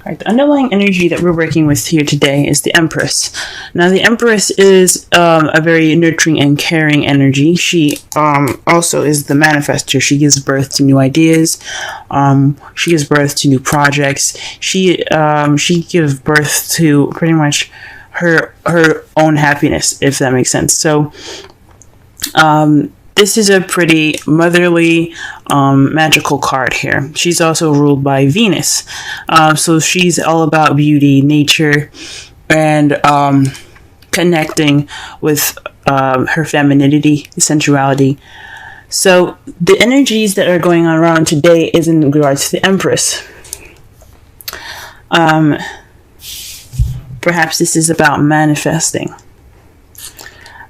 Right, the underlying energy that we're working with here today is the Empress. Now, the Empress is a very nurturing and caring energy. She also is the manifester. She gives birth to new ideas. She gives birth to new projects. She gives birth to pretty much her own happiness, if that makes sense. So, this is a pretty motherly, magical card here. She's also ruled by Venus. So she's all about beauty, nature, and connecting with her femininity, sensuality. So the energies that are going on around today is in regards to the Empress. Perhaps this is about manifesting.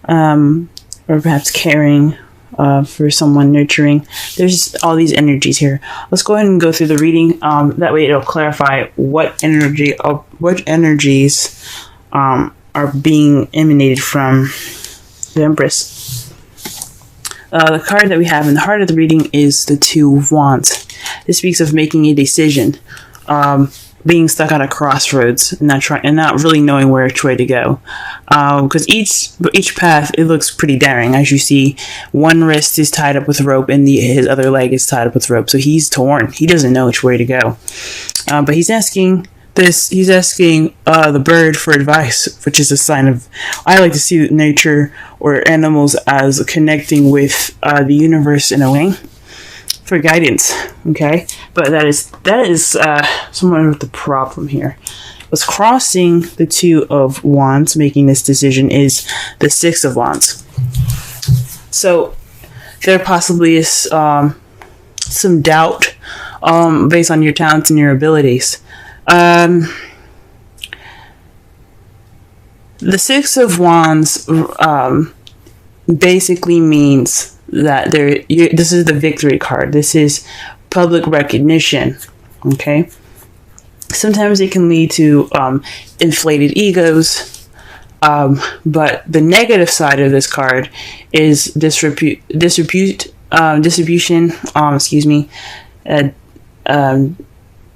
Or perhaps caring. For someone, nurturing. There's all these energies here. Let's go ahead and go through the reading. That way it'll clarify what energies are being emanated from the Empress. The card that we have in the heart of the reading is the Two of Wands. This speaks of making a decision, being stuck at a crossroads, and not really knowing which way to go. Because each path, it looks pretty daring. As you see, one wrist is tied up with rope, and his other leg is tied up with rope. So he's torn. He doesn't know which way to go. But he's asking the bird for advice, which is a sign of. I like to see nature or animals as connecting with the universe in a way, for guidance. Okay, but that is somewhat of the problem here. What's crossing the Two of Wands, making this decision, is the Six of Wands. So there possibly is some doubt based on your talents and your abilities. The Six of Wands basically means that this is the victory card. This is public recognition. Okay. Sometimes it can lead to inflated egos, but the negative side of this card is distribution.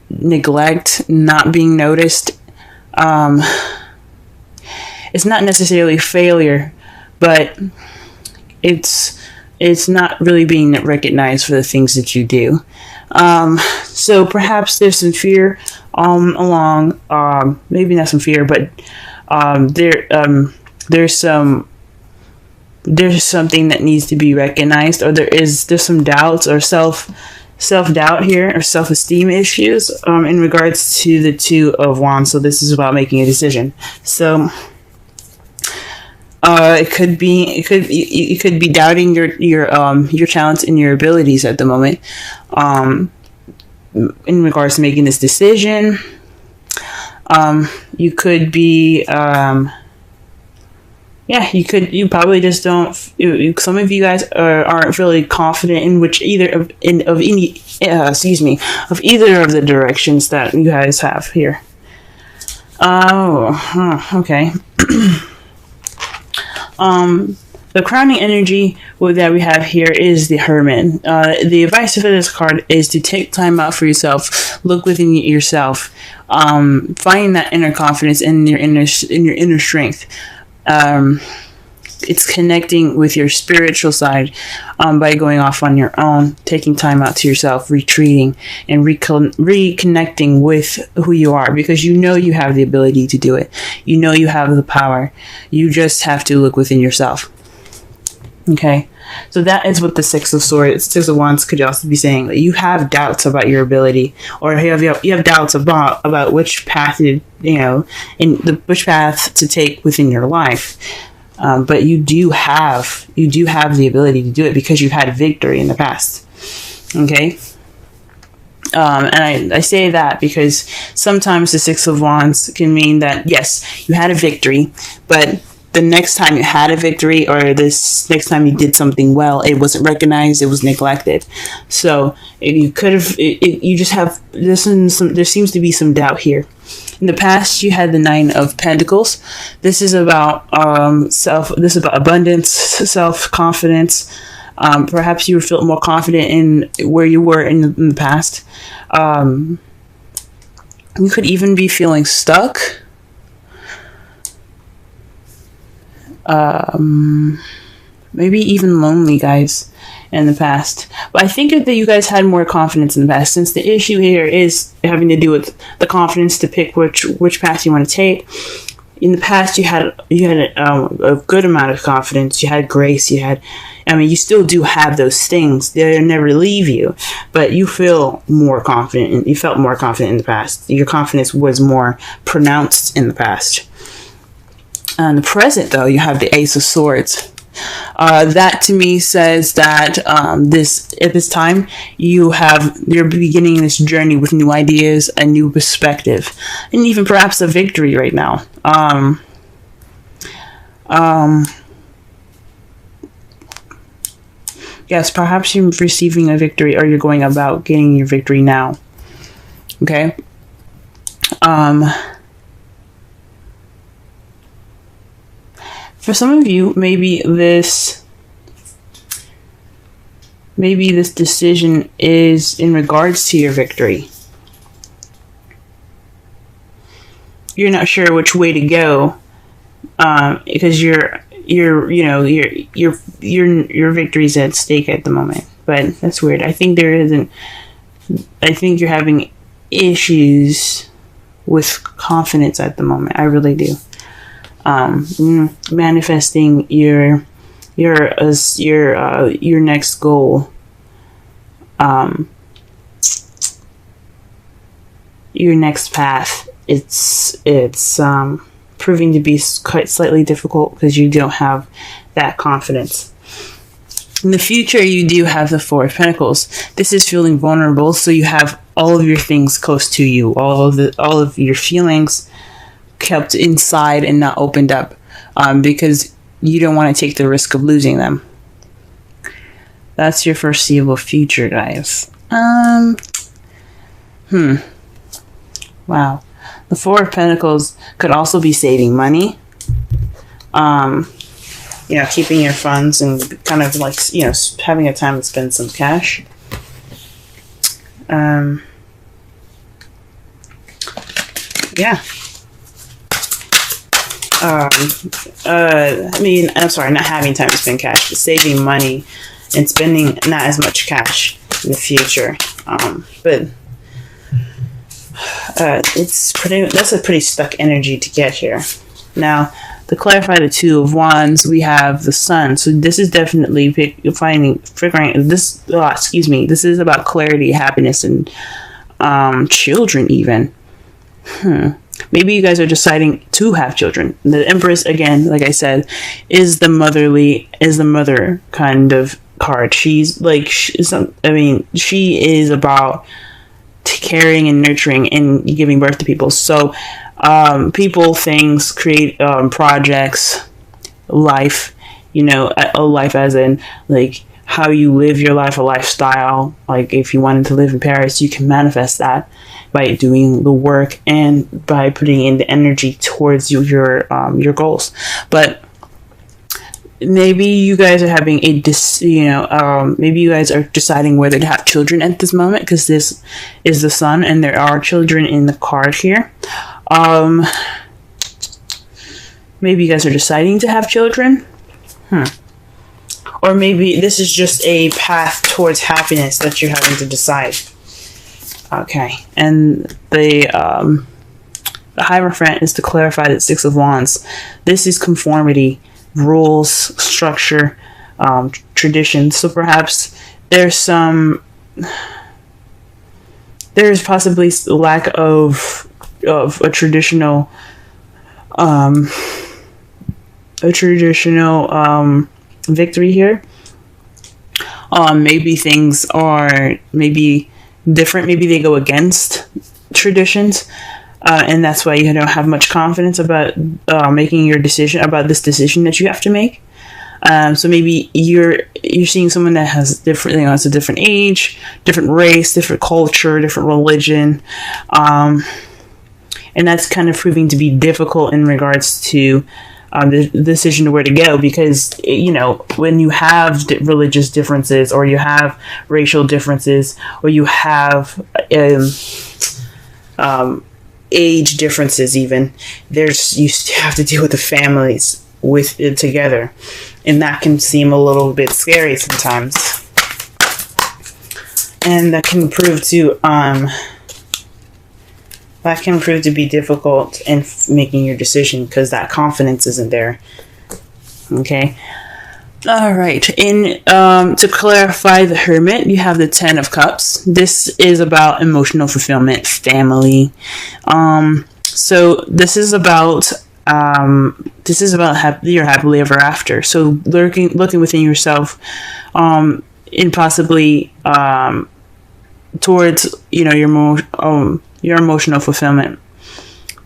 Neglect, not being noticed. It's not necessarily failure, but it's not really being recognized for the things that you do. So perhaps there's some fear along, maybe not some fear, but there's something that needs to be recognized, or there's some doubts or self-doubt here, or self-esteem issues in regards to the Two of Wands. So this is about making a decision. So it could be doubting your talents and your abilities at the moment, in regards to making this decision. You could be, you probably just don't. Some of you guys aren't really confident in either of either of the directions that you guys have here. Okay. The crowning energy that we have here is the Hermit. The advice for this card is to take time out for yourself, look within yourself, find that inner confidence in your inner strength. It's connecting with your spiritual side by going off on your own, taking time out to yourself, retreating, and reconnecting with who you are, because you know you have the ability to do it. You know you have the power. You just have to look within yourself. Okay, so that is what the Six of Wands could also be saying. That you have doubts about your ability, or you have doubts about which path which path to take within your life. But you do have the ability to do it because you've had victory in the past. Okay. And I say that because sometimes the Six of Wands can mean that, yes, you had a victory, but the next time you had a victory, or this next time you did something well, it wasn't recognized, it was neglected. So you could have, you just have, there seems to be some doubt here. In the past, you had the Nine of Pentacles. This is about abundance, self-confidence. Perhaps you felt more confident in where you were in the past. You could even be feeling stuck. Maybe even lonely, guys, in the past. But I think that you guys had more confidence in the past, since the issue here is having to do with the confidence to pick which path you want to take. In the past, you had a good amount of confidence. You had grace. You still do have those things. They'll never leave you, but you feel more confident. You felt more confident in the past. Your confidence was more pronounced in the past. In the present, though, you have the Ace of Swords. That to me says that at this time you're beginning this journey with new ideas, a new perspective, and even perhaps a victory right now. Yes, perhaps you're receiving a victory, or you're going about getting your victory now. Okay. For some of you, maybe this decision is in regards to your victory. You're not sure which way to go, because your victory's at stake at the moment. But that's weird. I think you're having issues with confidence at the moment. I really do. Manifesting your next goal, your next path. It's proving to be quite slightly difficult because you don't have that confidence. In the future, you do have the Four of Pentacles. This is feeling vulnerable, so you have all of your things close to you, all of your feelings kept inside and not opened up, because you don't want to take the risk of losing them. That's your foreseeable future, guys. Wow. The Four of Pentacles could also be saving money. Keeping your funds and kind of like, having a time to spend some cash. Yeah. I'm sorry, not having time to spend cash, but saving money and spending not as much cash in the future. That's a pretty stuck energy to get here. Now, to clarify the Two of Wands, we have the Sun. So this is definitely figuring this. This is about clarity, happiness, and children even. Maybe you guys are deciding to have children. The Empress, again, like I said, is the mother kind of card. She is about caring and nurturing and giving birth to people. So, people, things, create projects, life. A life as in like how you live your life, a lifestyle. Like if you wanted to live in Paris, you can manifest that by doing the work and by putting in the energy towards your goals. But maybe you guys are having maybe you guys are deciding whether to have children at this moment, because this is the Sun and there are children in the card here. Maybe you guys are deciding to have children. Or maybe this is just a path towards happiness that you're having to decide. Okay, and the Hierophant is to clarify that Six of Wands. This is conformity, rules, structure, tradition. So perhaps there's possibly lack of a traditional victory here. Maybe things are different. Maybe they go against traditions, and that's why you don't have much confidence about making your decision about this decision that you have to make. So maybe you're seeing someone that has different, it's a different age, different race, different culture, different religion, and that's kind of proving to be difficult in regards to the decision to where to go, because when you have religious differences, or you have racial differences, or you have age differences. Even you have to deal with the families with it together, and that can seem a little bit scary sometimes, and that can prove to be difficult in making your decision because that confidence isn't there. Okay. All right. To clarify the Hermit, you have the Ten of Cups. This is about emotional fulfillment, family. So this is about your happily ever after. So looking within yourself, and possibly towards your emotional fulfillment,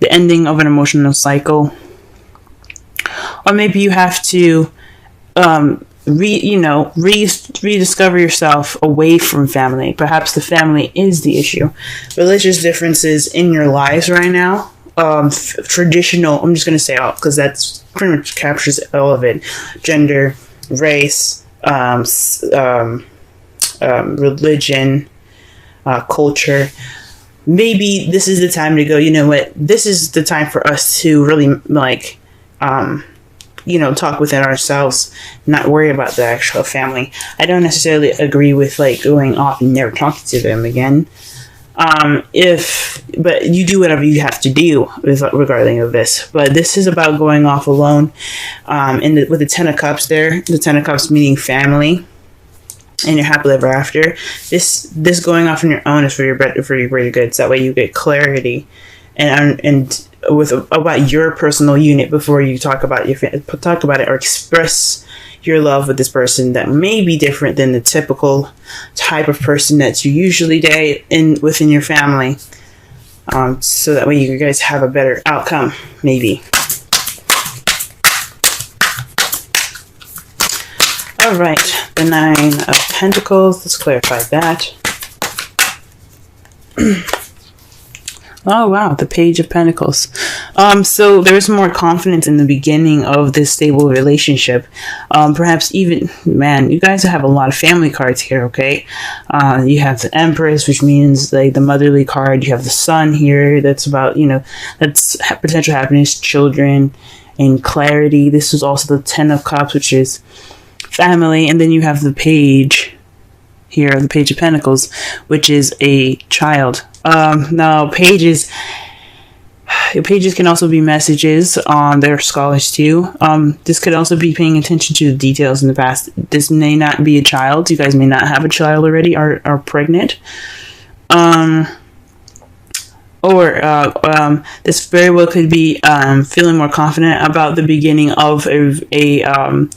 the ending of an emotional cycle, or maybe you have to rediscover yourself away from family. Perhaps the family is the issue. Religious differences in your lives right now. Traditional, I'm just going to say all, because that's pretty much captures all of it. Gender, race, religion, culture. Maybe this is the time to go, you know what, this is the time for us to really talk within ourselves, not worry about the actual family. I don't necessarily agree with going off and never talking to them again. But you do whatever you have to do regarding of this. But this is about going off alone. With the Ten of Cups there, the Ten of Cups meaning family, and you're happily ever after. This going off on your own is for your greater good. So that way you get clarity and about your personal unit before you talk about it or express your love with this person that may be different than the typical type of person that you usually date within your family. So that way you guys have a better outcome, maybe. All right, the Nine of Pentacles. Let's clarify that. Oh, wow. The Page of Pentacles. So there's more confidence in the beginning of this stable relationship. Perhaps even, man, you guys have a lot of family cards here, okay? You have the Empress, which means like the motherly card. You have the Sun here. That's about, that's potential happiness, children, and clarity. This is also the Ten of Cups, which is family. And then you have the Page here, the Page of Pentacles, which is a child. Now pages can also be messages. They're scholars too. This could also be paying attention to the details in the past. This may not be a child. You guys may not have a child already or are pregnant. This very well could be feeling more confident about the beginning of a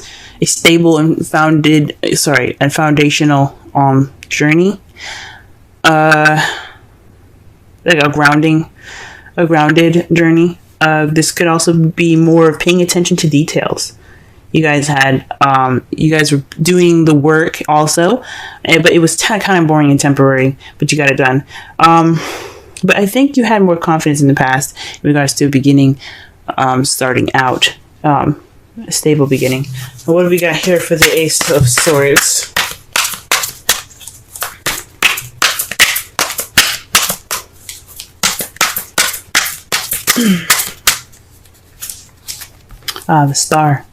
stable and foundational journey. Like a grounded journey. This could also be more of paying attention to details. You guys were doing the work also, but it was kind of boring and temporary, but you got it done. But I think you had more confidence in the past in regards to beginning, starting out, a stable beginning. And what do we got here for the Ace of Swords? The Star.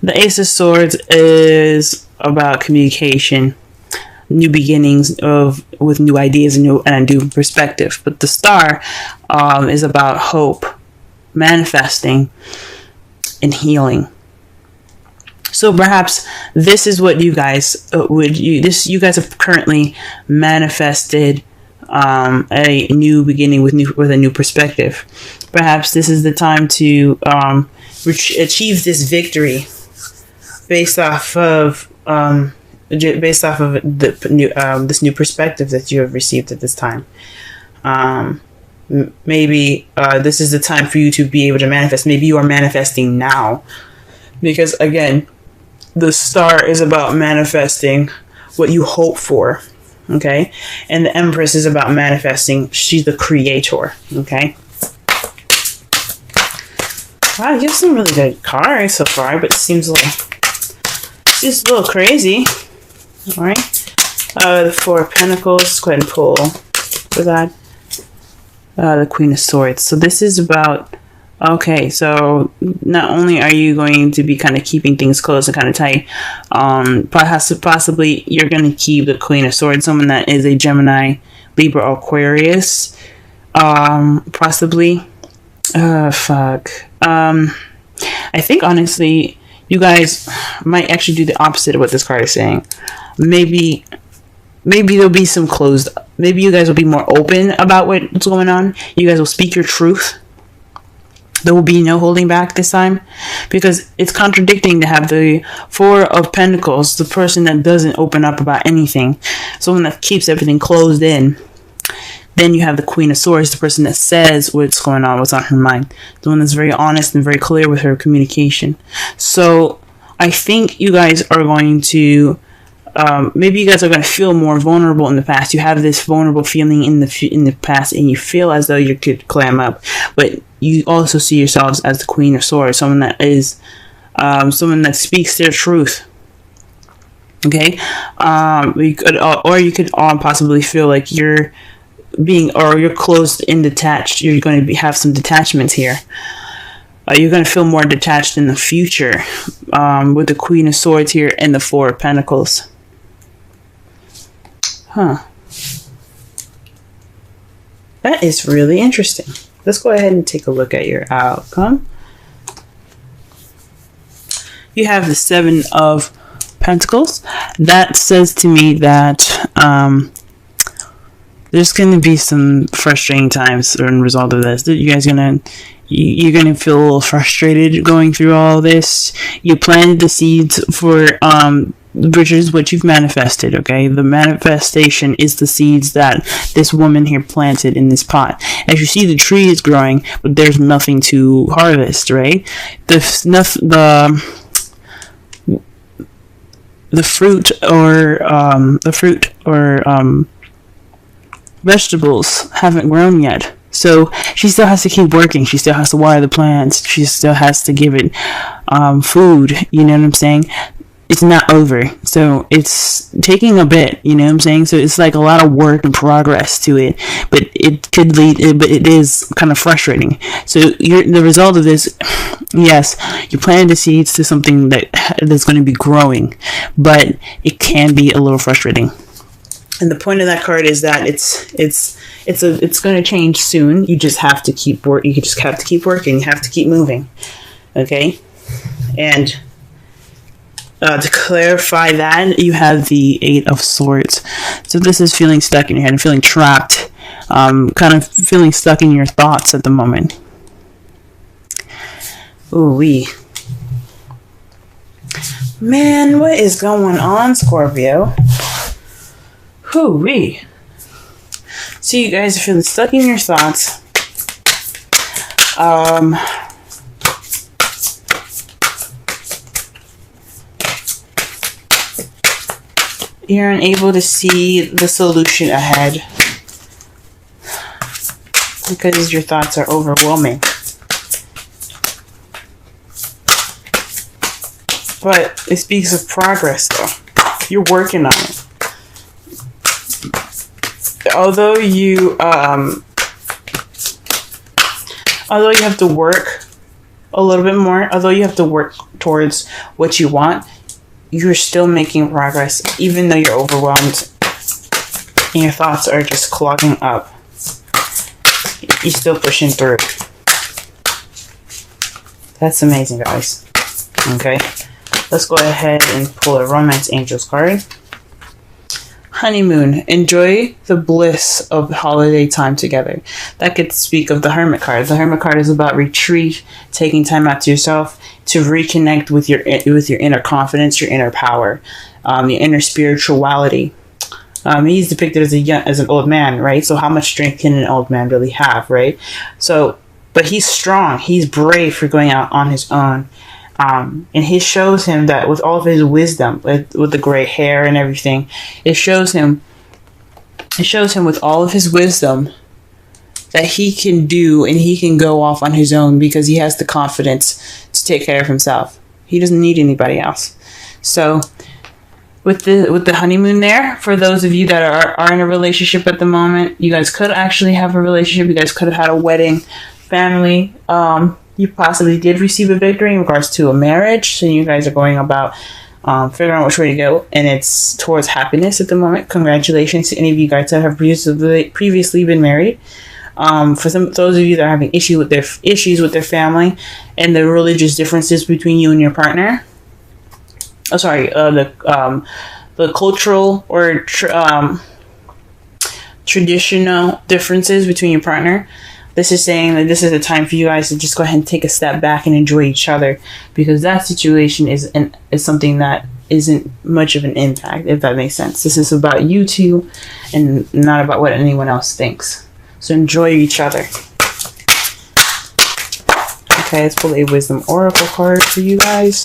The Ace of Swords is about communication, new beginnings with new ideas and a new perspective. But the Star is about hope, manifesting, and healing. So perhaps this is what you guys you guys have currently manifested a new beginning with a new perspective. Perhaps this is the time to achieve this victory based off of this new perspective that you have received at this time. Maybe this is the time for you to be able to manifest. Maybe you are manifesting now, because again, the Star is about manifesting what you hope for. Okay, and the Empress is about manifesting. She's the creator. Okay. Wow, you have some really good cards so far, but it seems like just a little crazy. All right. The Four of Pentacles. Let's go ahead and pull for that. The Queen of Swords. So this is about, okay, so not only are you going to be kind of keeping things close and kind of tight, possibly you're going to keep the Queen of Swords, someone that is a Gemini, Libra, or Aquarius, possibly. I think honestly, you guys might actually do the opposite of what this card is saying. Maybe there'll be some closed. Maybe you guys will be more open about what's going on. You guys will speak your truth. There will be no holding back this time, because it's contradicting to have the Four of Pentacles, the person that doesn't open up about anything, someone that keeps everything closed in. Then you have the Queen of Swords, the person that says what's going on, what's on her mind, the one that's very honest and very clear with her communication. So I think you guys are going to, maybe you guys are going to feel more vulnerable in the past. You have this vulnerable feeling in the past, and you feel as though you could clam up, but you also see yourselves as the Queen of Swords, someone that is, someone that speaks their truth. Okay, you could possibly feel like you're closed and detached. You're going to have some detachments here. You're going to feel more detached in the future, with the Queen of Swords here and the Four of Pentacles. That is really interesting. Let's go ahead and take a look at your outcome. You have the Seven of Pentacles. That says to me that there's going to be some frustrating times as a result of this. You're gonna feel a little frustrated going through all this. You planted the seeds for which is what you've manifested. Okay, the manifestation is the seeds that this woman here planted in this pot. As you see, the tree is growing, but there's nothing to harvest. Right, the fruit or vegetables haven't grown yet. So she still has to keep working. She still has to water the plants. She still has to give it food. You know what I'm saying? It's not over. So it's taking a bit. You know what I'm saying? So it's like a lot of work and progress to it. But it is kind of frustrating. So the result of this, yes, you planted the seeds to something that's going to be growing. But it can be a little frustrating. And the point of that card is that it's going to change soon. You just have to keep work. You just have to keep working. You have to keep moving. Okay. And to clarify that, you have the Eight of Swords. So this is feeling stuck in your head and feeling trapped. Kind of feeling stuck in your thoughts at the moment. Ooh-wee. Man, what is going on, Scorpio? Hoo-wee. So you guys are feeling stuck in your thoughts. You're unable to see the solution ahead because your thoughts are overwhelming. But it speaks of progress, though. You're working on it. Although you have to work a little bit more, although you have to work towards what you want, you're still making progress, even though you're overwhelmed and your thoughts are just clogging up. You're still pushing through. That's amazing, guys. Okay, let's go ahead and pull a Romance Angels card. Honeymoon. Enjoy the bliss of holiday time together. That could speak of the Hermit card. The Hermit card is about retreat, taking time out to yourself to reconnect with your inner confidence, your inner power, your inner spirituality. He's depicted as an old man, right? So how much strength can an old man really have, right? So, but he's strong. He's brave for going out on his own. And he shows him that with all of his wisdom, with the gray hair and everything, it shows him with all of his wisdom that he can do and he can go off on his own because he has the confidence to take care of himself. He doesn't need anybody else. So with the honeymoon there, for those of you that are in a relationship at the moment, you guys could actually have a relationship. You guys could have had a wedding, family. You possibly did receive a victory in regards to a marriage. So you guys are going about figuring out which way to go, and it's towards happiness at the moment. Congratulations to any of you guys that have previously been married. For those of you that are having issues with their family and the religious differences between you and your partner. The cultural or traditional differences between your partner. This is saying that this is a time for you guys to just go ahead and take a step back and enjoy each other, because that situation is something that isn't much of an impact, if that makes sense. This is about you two and not about what anyone else thinks. So enjoy each other. Okay, let's pull a Wisdom Oracle card for you guys.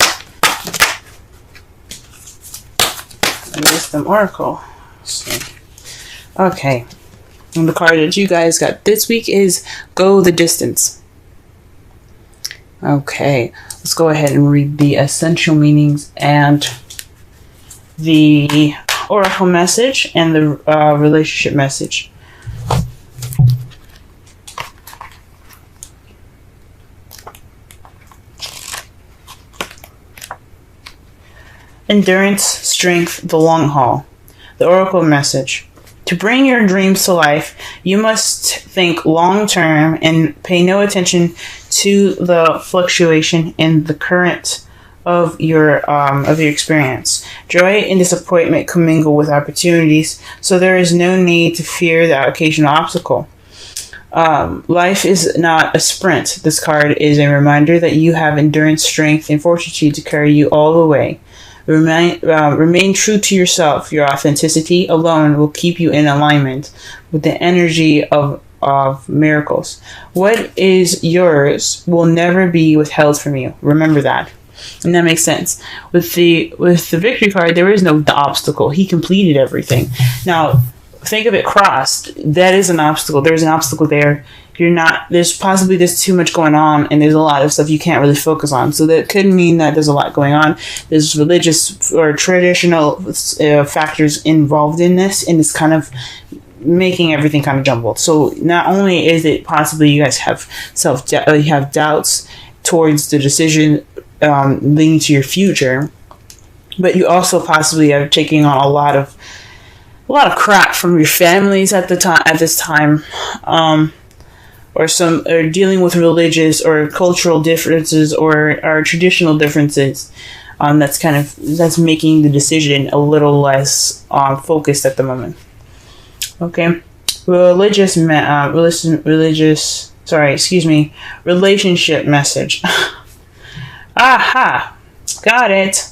Wisdom Oracle. Okay. And the card that you guys got this week is Go the Distance. Okay. Let's go ahead and read the essential meanings and the oracle message and the relationship message. Endurance, strength, the long haul. The oracle message. To bring your dreams to life, you must think long term and pay no attention to the fluctuation in the current of your experience. Joy and disappointment commingle with opportunities, so there is no need to fear the occasional obstacle. Life is not a sprint. This card is a reminder that you have endurance, strength, and fortitude to carry you all the way. Remain true to yourself. Your authenticity alone will keep you in alignment with the energy of miracles. What is yours will never be withheld from you. Remember that. And that makes sense. With the victory card, there is no obstacle. He completed everything. Now, think of it crossed. That is an obstacle. There's an obstacle there. There's too much going on, and there's a lot of stuff you can't really focus on. So that could mean that there's a lot going on. There's religious or traditional factors involved in this, and it's kind of making everything kind of jumbled. So not only is it possibly you guys have doubts towards the decision leading to your future, but you also possibly are taking on a lot of crap from your families at this time. Or dealing with religious or cultural differences or traditional differences, that's making the decision a little less focused at the moment. Okay, relationship message. Aha, got it.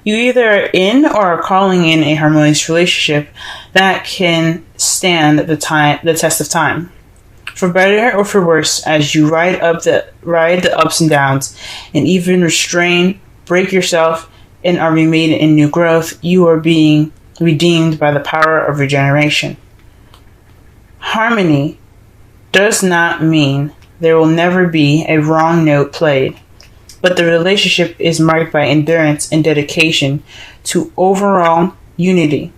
You either are in or are calling in a harmonious relationship that can stand the test of time. For better or for worse, as you ride the ups and downs, and even break yourself, and are remade in new growth, you are being redeemed by the power of regeneration. Harmony does not mean there will never be a wrong note played, but the relationship is marked by endurance and dedication to overall unity.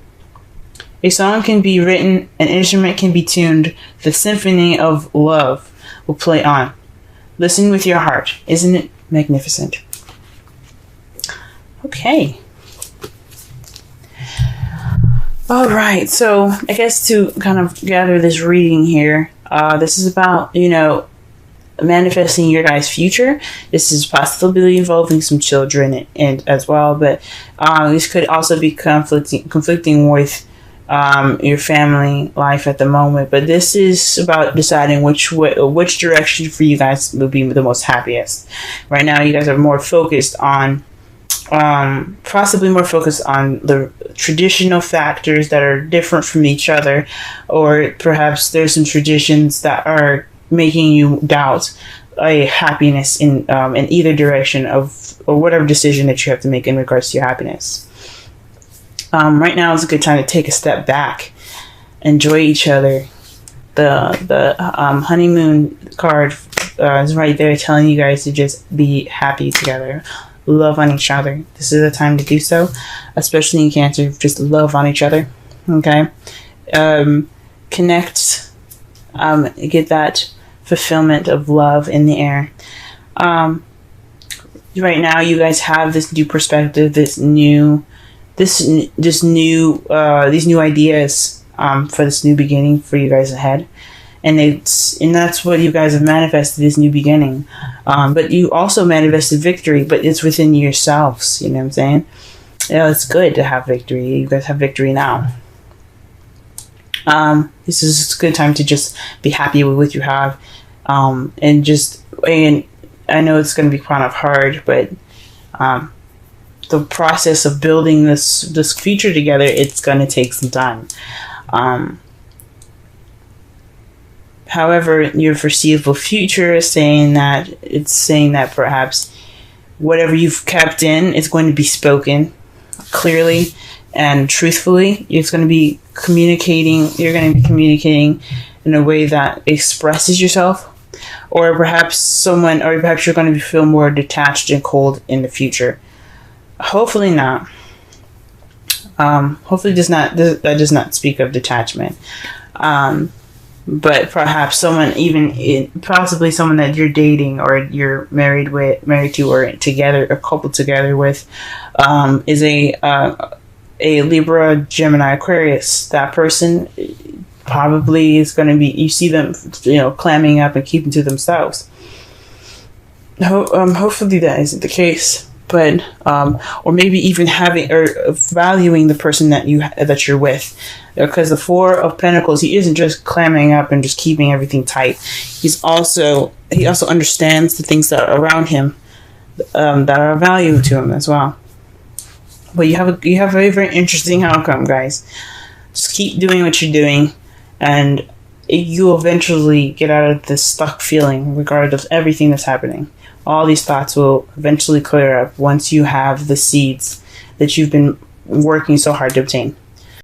A song can be written, an instrument can be tuned, the symphony of love will play on. Listen with your heart. Isn't it magnificent? Okay. All right. So I guess to kind of gather this reading here, this is about, manifesting your guys' future. This is possibly involving some children and as well, but this could also be conflicting with your family life at the moment, but this is about deciding which direction for you guys will be the most happiest. Right now, you guys are more focused on, possibly more focused on the traditional factors that are different from each other, or perhaps there's some traditions that are making you doubt a happiness in either direction or whatever decision that you have to make in regards to your happiness. Right now is a good time to take a step back, enjoy each other. The honeymoon card is right there telling you guys to just be happy together. love on each other. This is the time to do so, especially in Cancer. Just love on each other. Okay, connect, get that fulfillment of love in the air. Right now, you guys have this new perspective, these new ideas for this new beginning for you guys ahead, and that's what you guys have manifested, this new beginning. But you also manifested victory, but it's within yourselves. You know what I'm saying? Yeah, it's good to have victory. You guys have victory now. This is a good time to just be happy with what you have, and I know it's going to be kind of hard, but the process of building this future together, it's going to take some time. However, your foreseeable future is saying that perhaps whatever you've kept in is going to be spoken clearly and truthfully. It's going to be communicating. You're going to be communicating in a way that expresses yourself. Or perhaps you're going to feel more detached and cold in the future. Hopefully not. Hopefully that does not speak of detachment. But perhaps possibly someone that you're dating or you're married to or together, or coupled together with, is a Libra, Gemini, Aquarius. That person probably is going to be, you see them, clamming up and keeping to themselves. Hopefully that isn't the case, but or maybe even having or valuing the person that you're with, because the Four of Pentacles, he isn't just clamming up and just keeping everything tight. He also understands the things that are around him, that are of value to him as well. But you have a very, very interesting outcome, guys. Just keep doing what you're doing, and you'll eventually get out of this stuck feeling regardless of everything that's happening. All these thoughts will eventually clear up once you have the seeds that you've been working so hard to obtain.